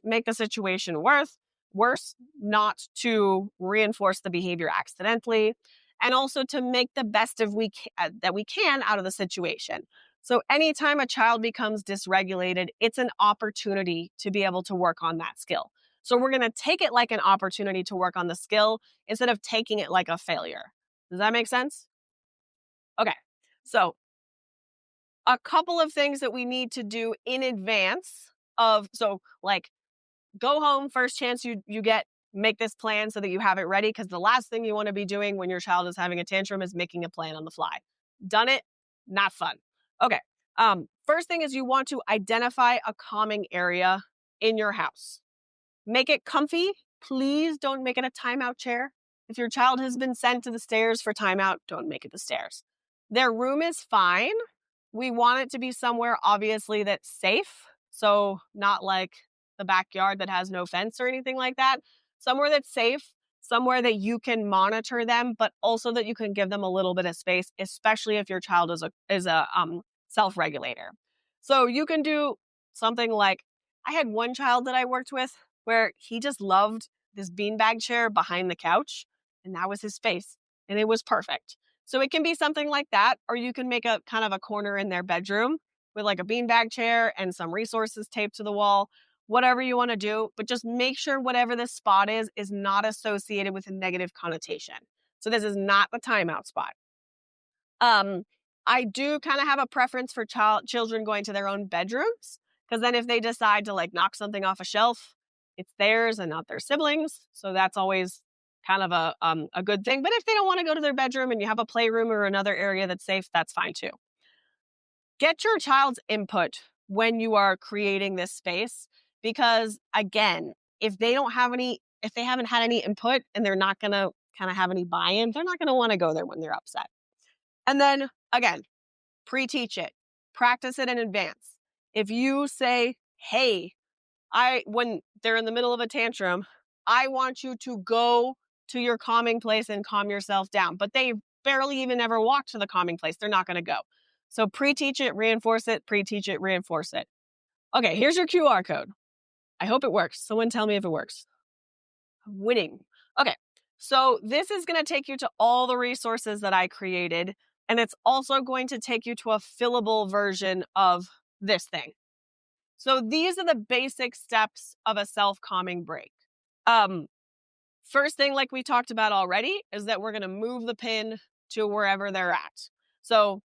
make the situation worse, not to reinforce the behavior accidentally, and also to make the best that we can out of the situation. So anytime a child becomes dysregulated, it's an opportunity to be able to work on that skill. So we're going to take it like an opportunity to work on the skill instead of taking it like a failure. Does that make sense? Okay, so a couple of things that we need to do in advance of, so like go home, first chance you get, make this plan so that you have it ready, because the last thing you want to be doing when your child is having a tantrum is making a plan on the fly. Done it, not fun. Okay, first thing is you want to identify a calming area in your house. Make it comfy. Please don't make it a timeout chair. If your child has been sent to the stairs for timeout, don't make it the stairs. Their room is fine. We want it to be somewhere, obviously, that's safe. So not like the backyard that has no fence or anything like that. Somewhere that's safe, somewhere that you can monitor them, but also that you can give them a little bit of space, especially if your child is a self-regulator. So you can do something like, I had one child that I worked with where he just loved this beanbag chair behind the couch, and that was his space, and it was perfect. So it can be something like that, or you can make a kind of a corner in their bedroom with like a beanbag chair and some resources taped to the wall, whatever you want to do, but just make sure whatever this spot is not associated with a negative connotation. So this is not the timeout spot. I do kind of have a preference for children going to their own bedrooms, because then if they decide to like knock something off a shelf, it's theirs and not their siblings. So that's always kind of a good thing. But if they don't want to go to their bedroom and you have a playroom or another area that's safe, that's fine too. Get your child's input when you are creating this space, because again, if they haven't had any input and they're not going to kind of have any buy-in, they're not going to want to go there when they're upset. And then again, pre-teach it, practice it in advance. If you say, hey, when they're in the middle of a tantrum, I want you to go to your calming place and calm yourself down, but they barely even ever walk to the calming place, they're not going to go. So pre-teach it, reinforce it, pre-teach it, reinforce it. Okay, here's your QR code. I hope it works. Someone tell me if it works. I'm winning. Okay, so this is going to take you to all the resources that I created, and it's also going to take you to a fillable version of this thing. So these are the basic steps of a self-calming break. First thing, like we talked about already, is that we're going to move the pin to wherever they're at. So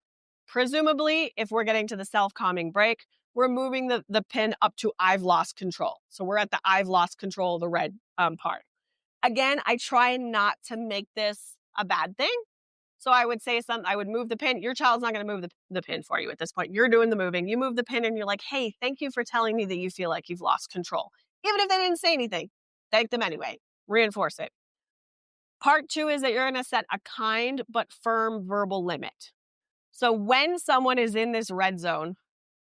presumably, if we're getting to the self-calming break, we're moving the pin up to I've lost control. So we're at the I've lost control, the red part. Again, I try not to make this a bad thing. So I would say I would move the pin. Your child's not going to move the pin for you at this point. You're doing the moving. You move the pin and you're like, hey, thank you for telling me that you feel like you've lost control. Even if they didn't say anything, thank them anyway. Reinforce it. Part 2 is that you're going to set a kind but firm verbal limit. So when someone is in this red zone,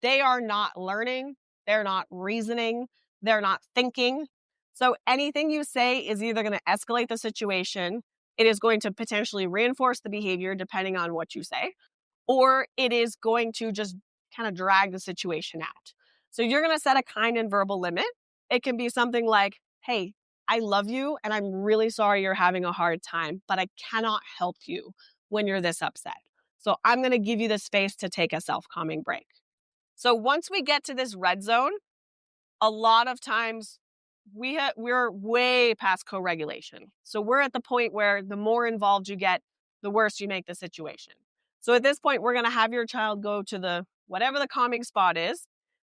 they are not learning, they're not reasoning, they're not thinking. So anything you say is either going to escalate the situation, it is going to potentially reinforce the behavior depending on what you say, or it is going to just kind of drag the situation out. So you're going to set a kind and verbal limit. It can be something like, hey, I love you and I'm really sorry you're having a hard time, but I cannot help you when you're this upset. So I'm going to give you the space to take a self-calming break. So once we get to this red zone, a lot of times we're way past co-regulation. So we're at the point where the more involved you get, the worse you make the situation. So at this point, we're going to have your child go to whatever the calming spot is,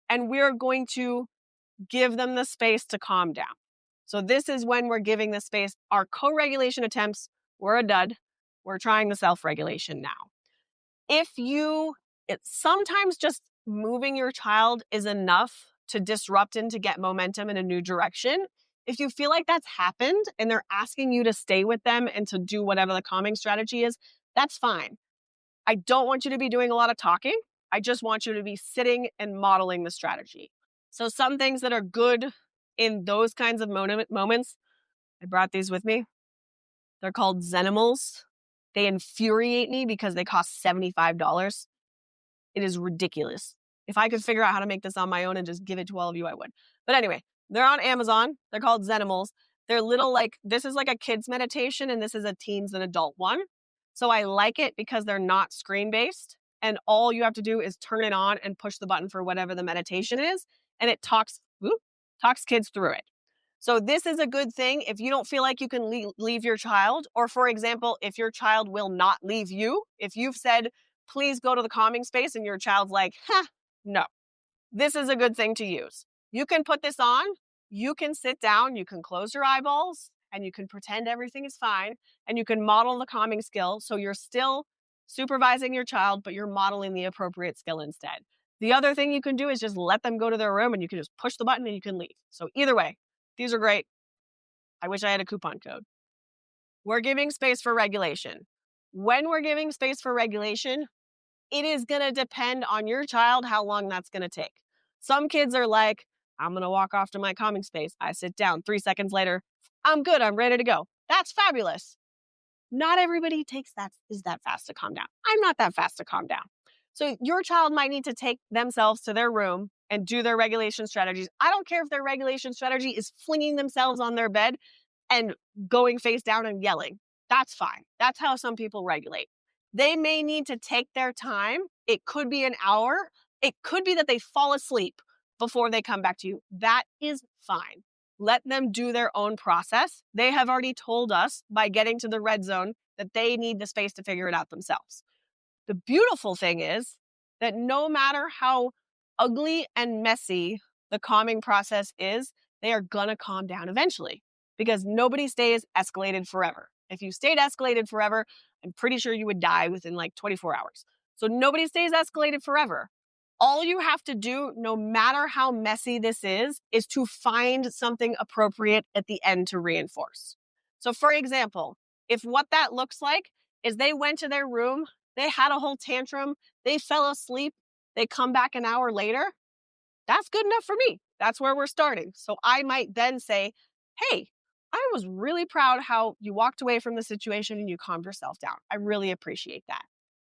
and we're going to give them the space to calm down. So this is when we're giving the space. Our co-regulation attempts were a dud. We're trying the self-regulation now. Sometimes just moving your child is enough to disrupt and to get momentum in a new direction. If you feel like that's happened and they're asking you to stay with them and to do whatever the calming strategy is, that's fine. I don't want you to be doing a lot of talking. I just want you to be sitting and modeling the strategy. So some things that are good in those kinds of moments, I brought these with me. They're called Zenimals. They infuriate me because they cost $75. It is ridiculous. If I could figure out how to make this on my own and just give it to all of you, I would. But anyway, they're on Amazon. They're called Zenimals. They're little this is like a kid's meditation and this is a teens and adult one. So I like it because they're not screen-based and all you have to do is turn it on and push the button for whatever the meditation is and it talks kids through it. So this is a good thing if you don't feel like you can leave your child, or for example, if your child will not leave you, if you've said, please go to the calming space and your child's like, no, this is a good thing to use. You can put this on, you can sit down, you can close your eyeballs and you can pretend everything is fine and you can model the calming skill. So you're still supervising your child, but you're modeling the appropriate skill instead. The other thing you can do is just let them go to their room and you can just push the button and you can leave. So either way, these are great. I wish I had a coupon code. We're giving space for regulation. When we're giving space for regulation, it is going to depend on your child how long that's going to take. Some kids are like, I'm going to walk off to my calming space. I sit down. 3 seconds later, I'm good. I'm ready to go. That's fabulous. Not everybody is that fast to calm down. I'm not that fast to calm down. So your child might need to take themselves to their room and do their regulation strategies. I don't care if their regulation strategy is flinging themselves on their bed and going face down and yelling. That's fine. That's how some people regulate. They may need to take their time. It could be an hour. It could be that they fall asleep before they come back to you. That is fine. Let them do their own process. They have already told us by getting to the red zone that they need the space to figure it out themselves. The beautiful thing is that no matter how ugly and messy the calming process is, they are going to calm down eventually because nobody stays escalated forever. If you stayed escalated forever, I'm pretty sure you would die within like 24 hours. So nobody stays escalated forever. All you have to do, no matter how messy this is to find something appropriate at the end to reinforce. So for example, if what that looks like is they went to their room, they had a whole tantrum, they fell asleep, they come back an hour later, that's good enough for me. That's where we're starting. So I might then say, hey, I was really proud how you walked away from the situation and you calmed yourself down. I really appreciate that.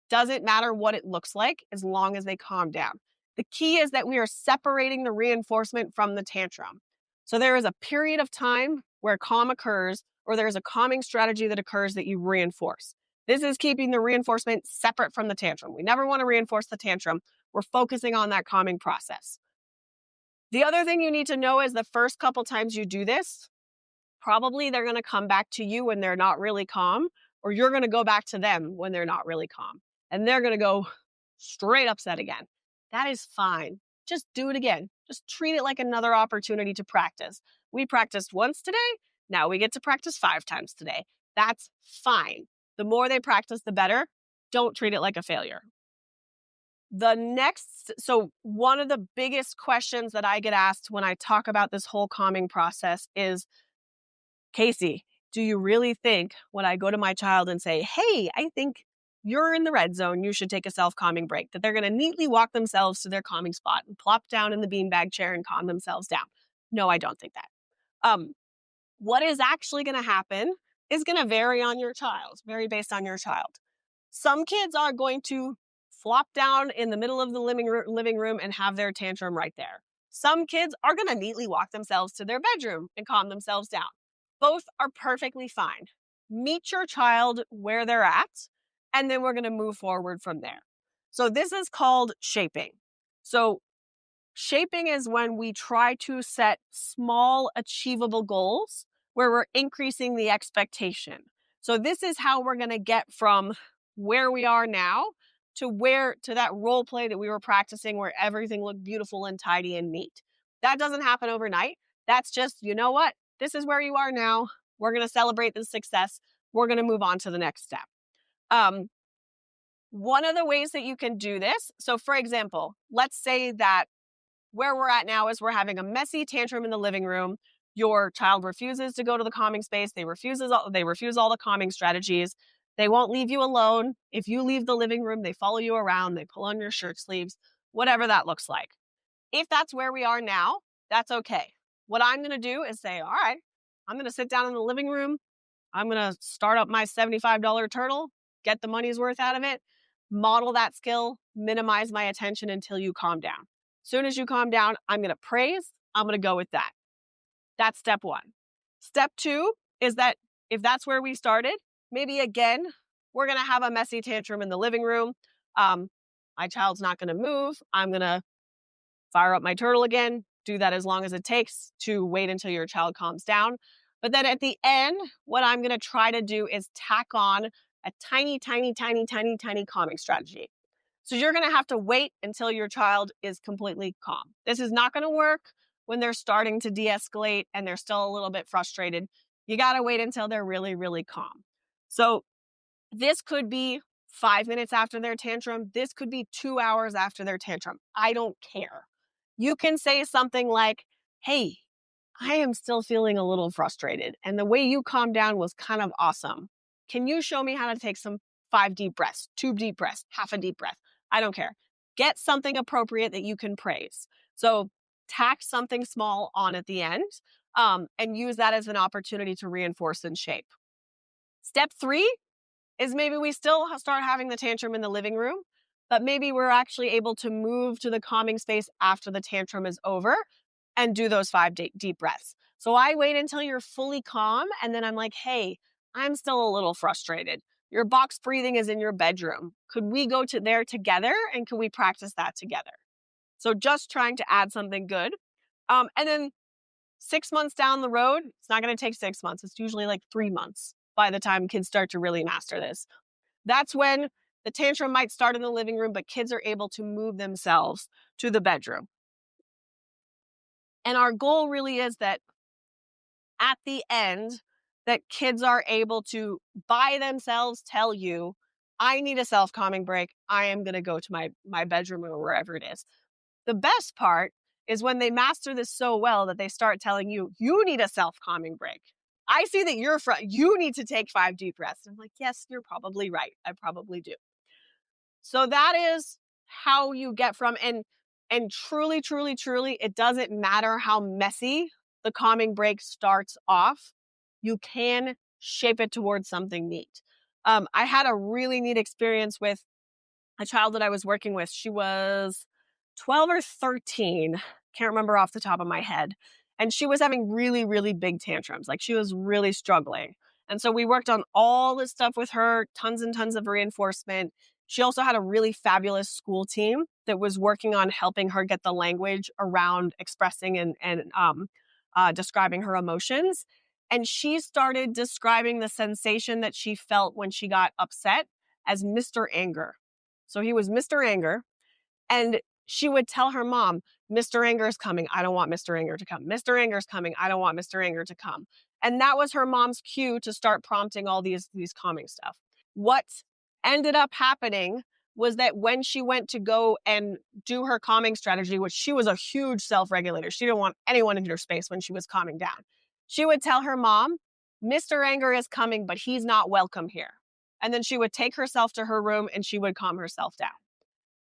Doesn't matter what it looks like as long as they calm down. The key is that we are separating the reinforcement from the tantrum. So there is a period of time where calm occurs, or there is a calming strategy that occurs that you reinforce. This is keeping the reinforcement separate from the tantrum. We never want to reinforce the tantrum. We're focusing on that calming process. The other thing you need to know is the first couple times you do this, probably they're going to come back to you when they're not really calm, or you're going to go back to them when they're not really calm. And they're going to go straight upset again. That is fine. Just do it again. Just treat it like another opportunity to practice. We practiced once today. Now we get to practice 5 times today. That's fine. The more they practice, the better. Don't treat it like a failure. So one of the biggest questions that I get asked when I talk about this whole calming process is, Kasey, do you really think when I go to my child and say, hey, I think you're in the red zone, you should take a self-calming break, that they're going to neatly walk themselves to their calming spot and plop down in the beanbag chair and calm themselves down? No, I don't think that. What is actually going to happen is going to vary based on your child. Some kids are going to flop down in the middle of the living room and have their tantrum right there. Some kids are going to neatly walk themselves to their bedroom and calm themselves down. Both are perfectly fine. Meet your child where they're at, and then we're going to move forward from there. So this is called shaping. So shaping is when we try to set small, achievable goals where we're increasing the expectation. So this is how we're going to get from where we are now to that role play that we were practicing where everything looked beautiful and tidy and neat. That doesn't happen overnight. That's just, you know what? This is where you are now. We're going to celebrate the success. We're going to move on to the next step. One of the ways that you can do this, so for example, let's say that where we're at now is we're having a messy tantrum in the living room. Your child refuses to go to the calming space. They refuse all the calming strategies. They won't leave you alone. If you leave the living room, they follow you around. They pull on your shirt sleeves, whatever that looks like. If that's where we are now, that's okay. What I'm going to do is say, all right, I'm going to sit down in the living room. I'm going to start up my $75 turtle, get the money's worth out of it, model that skill, minimize my attention until you calm down. As soon as you calm down, I'm going to praise. I'm going to go with that. That's step 1. Step 2 is that if that's where we started, maybe again, we're going to have a messy tantrum in the living room. My child's not going to move. I'm going to fire up my turtle again, do that as long as it takes to wait until your child calms down. But then at the end, what I'm going to try to do is tack on a tiny, tiny, tiny, tiny, tiny calming strategy. So you're going to have to wait until your child is completely calm. This is not going to work when they're starting to de-escalate and they're still a little bit frustrated. You got to wait until they're really, really calm. So this could be 5 minutes after their tantrum. This could be 2 hours after their tantrum. I don't care. You can say something like, hey, I am still feeling a little frustrated, and the way you calmed down was kind of awesome. Can you show me how to take some 5 deep breaths, 2 deep breaths, half a deep breath? I don't care. Get something appropriate that you can praise. So tack something small on at the end and use that as an opportunity to reinforce and shape. Step 3 is maybe we still start having the tantrum in the living room, but maybe we're actually able to move to the calming space after the tantrum is over and do those 5 deep breaths. So I wait until you're fully calm, and then I'm like, hey, I'm still a little frustrated. Your box breathing is in your bedroom. Could we go to there together, and could we practice that together? So just trying to add something good. And then 6 months down the road, it's not going to take 6 months. It's usually like 3 months by the time kids start to really master this. That's when the tantrum might start in the living room, but kids are able to move themselves to the bedroom. And our goal really is that at the end, that kids are able to by themselves tell you, I need a self-calming break. I am going to go to my bedroom or wherever it is. The best part is when they master this so well that they start telling you, you need a self-calming break. I see that you need to take 5 deep breaths. I'm like, yes, you're probably right. I probably do. So that is how you get from, and truly, truly, truly, it doesn't matter how messy the calming break starts off. You can shape it towards something neat. I had a really neat experience with a child that I was working with. She was 12 or 13, can't remember off the top of my head. And she was having really, really big tantrums. Like she was really struggling. And so we worked on all this stuff with her, tons and tons of reinforcement. She also had a really fabulous school team that was working on helping her get the language around expressing and describing her emotions. And she started describing the sensation that she felt when she got upset as Mr. Anger. So he was Mr. Anger. And she would tell her mom, Mr. Anger is coming. I don't want Mr. Anger to come. Mr. Anger is coming. I don't want Mr. Anger to come. And that was her mom's cue to start prompting all these calming stuff. What ended up happening was that when she went to go and do her calming strategy, which she was a huge self-regulator, she didn't want anyone in her space when she was calming down. She would tell her mom, Mr. Anger is coming, but he's not welcome here. And then she would take herself to her room and she would calm herself down.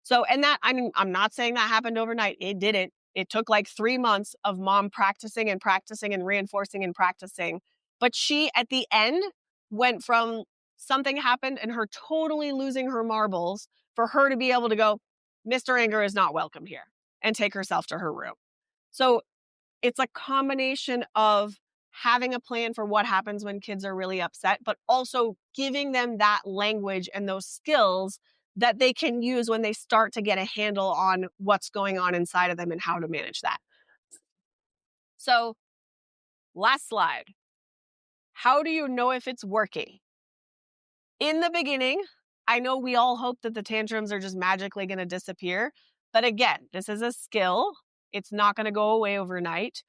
So, and that, I mean, I'm not saying that happened overnight. It didn't. It took like 3 months of mom practicing and practicing and reinforcing and practicing. But she, at the end, went from something happened and her totally losing her marbles for her to be able to go, Mr. Anger is not welcome here, and take herself to her room. So it's a combination of having a plan for what happens when kids are really upset, but also giving them that language and those skills that they can use when they start to get a handle on what's going on inside of them and how to manage that. So, last slide. How do you know if it's working? In the beginning, I know we all hope that the tantrums are just magically going to disappear. But again, this is a skill. It's not going to go away overnight.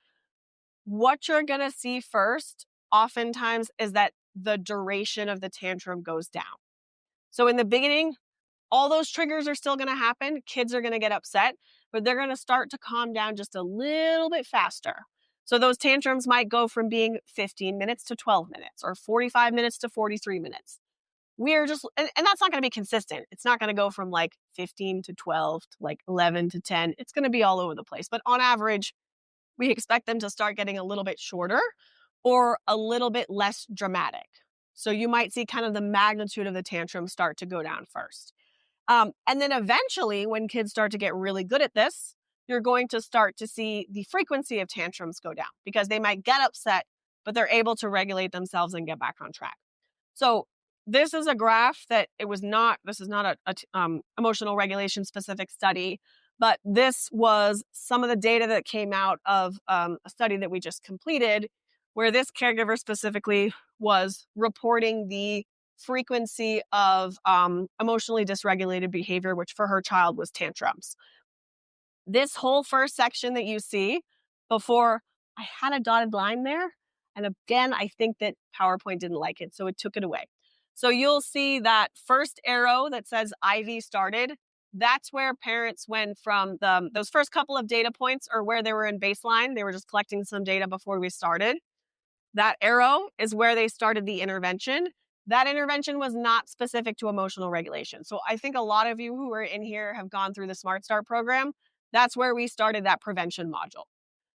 What you're going to see first, oftentimes, is that the duration of the tantrum goes down. So in the beginning, all those triggers are still going to happen. Kids are going to get upset, but they're going to start to calm down just a little bit faster. So those tantrums might go from being 15 minutes to 12 minutes or 45 minutes to 43 minutes. We're just, and that's not going to be consistent. It's not going to go from like 15 to 12 to like 11 to 10. It's going to be all over the place. But on average, we expect them to start getting a little bit shorter or a little bit less dramatic. So you might see kind of the magnitude of the tantrum start to go down first. And then eventually, when kids start to get really good at this, you're going to start to see the frequency of tantrums go down because they might get upset, but they're able to regulate themselves and get back on track. So this is a graph that this is not a emotional regulation specific study, but this was some of the data that came out of a study that we just completed where this caregiver specifically was reporting the frequency of emotionally dysregulated behavior, which for her child was tantrums. This whole first section that you see before, I had a dotted line there. And again, I think that PowerPoint didn't like it, so it took it away. So you'll see that first arrow that says IV started. That's where parents went from those first couple of data points or where they were in baseline. They were just collecting some data before we started. That arrow is where they started the intervention. That intervention was not specific to emotional regulation. So I think a lot of you who are in here have gone through the Smart Start program. That's where we started that prevention module.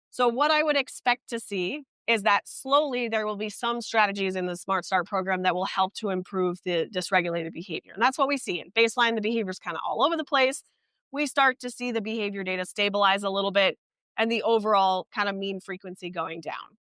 So what I would expect to see is that slowly there will be some strategies in the Smart Start program that will help to improve the dysregulated behavior. And that's what we see. At baseline, the behavior is kind of all over the place. We start to see the behavior data stabilize a little bit and the overall kind of mean frequency going down.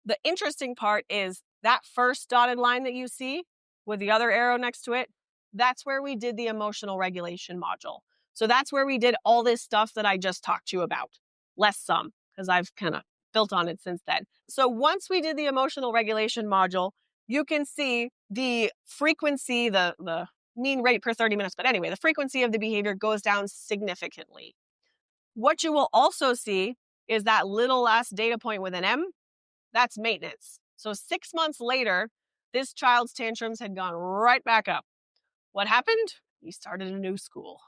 The interesting part is that first dotted line that you see with the other arrow next to it, that's where we did the emotional regulation module. So that's where we did all this stuff that I just talked to you about, less some, because I've kind of built on it since then. So once we did the emotional regulation module, you can see the frequency, the mean rate per 30 minutes. But anyway, the frequency of the behavior goes down significantly. What you will also see is that little last data point with an M, that's maintenance. So 6 months later, this child's tantrums had gone right back up. What happened? We started a new school.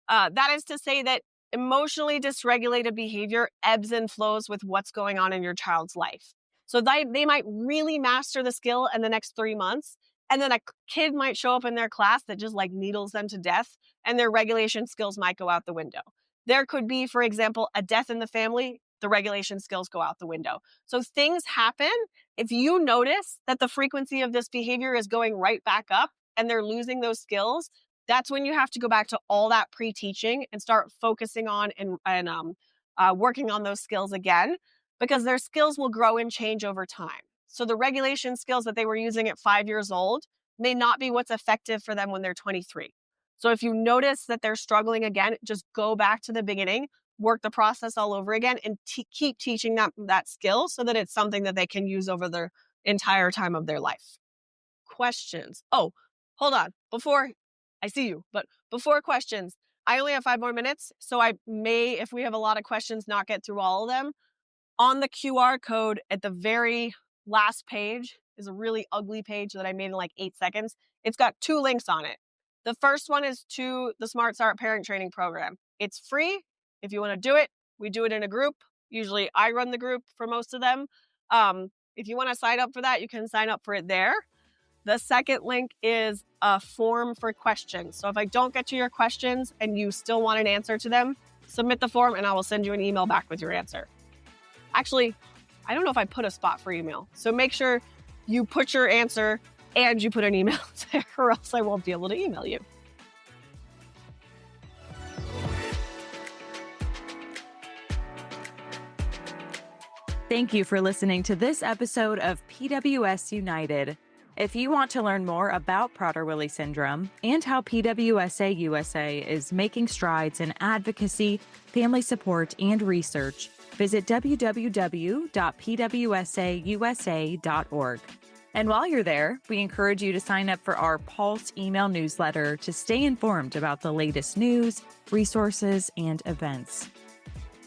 That is to say that emotionally dysregulated behavior ebbs and flows with what's going on in your child's life. So they might really master the skill in the next 3 months, and then a kid might show up in their class that just like needles them to death, and their regulation skills might go out the window. There could be, for example, a death in the family, the regulation skills go out the window. So things happen. If you notice that the frequency of this behavior is going right back up and they're losing those skills, that's when you have to go back to all that pre-teaching and start focusing on and working on those skills again, because their skills will grow and change over time. So the regulation skills that they were using at 5 years old may not be what's effective for them when they're 23. So if you notice that they're struggling again, just go back to the beginning, work the process all over again, and keep teaching that skill so that it's something that they can use over their entire time of their life. Questions? Oh, hold on. I see you, but before questions, I only have 5 more minutes, so I may, if we have a lot of questions, not get through all of them. On the QR code at the very last page is a really ugly page that I made in like 8 seconds. It's got 2 links on it. The first one is to the Smart Start parent training program. It's free. If you want to do it, we do it in a group. Usually I run the group for most of them. If you want to sign up for that, you can sign up for it there. The second link is a form for questions. So if I don't get to your questions and you still want an answer to them, submit the form and I will send you an email back with your answer. Actually, I don't know if I put a spot for email. So make sure you put your answer and you put an email there, or else I won't be able to email you. Thank you for listening to this episode of PWS United. If you want to learn more about Prader-Willi Syndrome and how PWSA USA is making strides in advocacy, family support, and research, visit www.pwsausa.org. And while you're there, we encourage you to sign up for our Pulse email newsletter to stay informed about the latest news, resources, and events.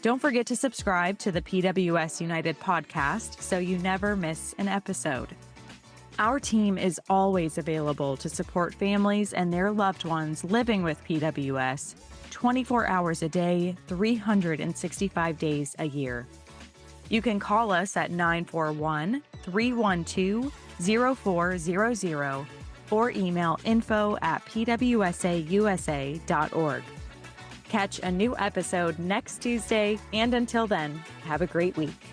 Don't forget to subscribe to the PWS United podcast so you never miss an episode. Our team is always available to support families and their loved ones living with PWS 24 hours a day, 365 days a year. You can call us at 941-312-0400 or email info@pwsausa.org. Catch a new episode next Tuesday, and until then, have a great week.